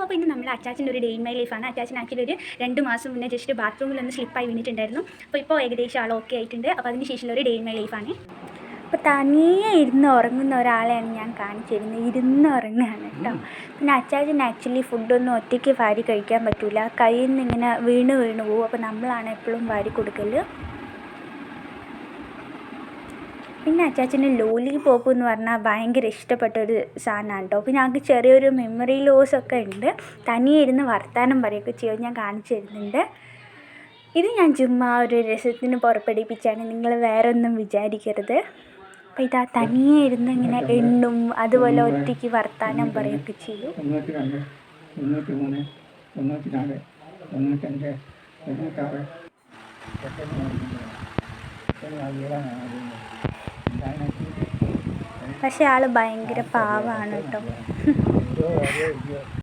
അപ്പോൾ ഇന്ന് നമ്മൾ അച്ചാച്ചൻ്റെ ഒരു ഡേ ഇൻ മൈ ലൈഫാണ്. അച്ചാച്ചൻ ആക്ച്വലി ഒരു 2 മാസം മുന്നേ ജസ്റ്റ് ബാത്റൂമിലൊന്ന് സ്ലിപ്പായി വീണിട്ടുണ്ടായിരുന്നു. അപ്പോൾ ഇപ്പോൾ ഏകദേശം ആൾ ഓക്കെ ആയിട്ടുണ്ട്. അപ്പോൾ അതിന് ശേഷമുള്ള ഒരു ഡേ ഇൻ മൈ ലൈഫാണ്. അപ്പോൾ തനിയെ ഇരുന്ന് ഉറങ്ങുന്ന ഒരാളെയാണ് ഞാൻ കാണിച്ചിരുന്നത്. ഇരുന്ന് ഉറങ്ങുകയാണ് കേട്ടോ. പിന്നെ അച്ചാച്ചൻ ആക്ച്വലി ഫുഡൊന്നും ഒറ്റയ്ക്ക് വാരി കഴിക്കാൻ പറ്റില്ല, കയ്യിൽ നിന്ന് ഇങ്ങനെ വീണ് പോകും. അപ്പോൾ നമ്മളാണ് എപ്പോഴും വാരി കൊടുക്കൽ. പിന്നെ അച്ചാച്ചന് ലോലിപോപ്പ് എന്ന് പറഞ്ഞാൽ ഭയങ്കര ഇഷ്ടപ്പെട്ടൊരു സാധനമാണ് കേട്ടോ. പിന്നെ ഞങ്ങൾക്ക് ചെറിയൊരു മെമ്മറി ലോസൊക്കെ ഉണ്ട്. തനിയെ ഇരുന്ന് വർത്താനം പറയുകയൊക്കെ ചെയ്യും, ഞാൻ കാണിച്ചു തരുന്നുണ്ട്. ഇത് ഞാൻ ചുമ്മാ ഒരു രസത്തിന് പുറപ്പെടുവിപ്പിച്ചാണ്, നിങ്ങൾ വേറെ ഒന്നും വിചാരിക്കരുത്. അപ്പോൾ ഇതാ തനിയെ ഇരുന്ന് ഇങ്ങനെ എണ്ണും, അതുപോലെ ഒറ്റയ്ക്ക് വർത്താനം പറയുകയൊക്കെ ചെയ്യും. 92, 93, 94, 95, 96, 97. പക്ഷെ ആൾ ഭയങ്കര പാവമാണ് കേട്ടോ.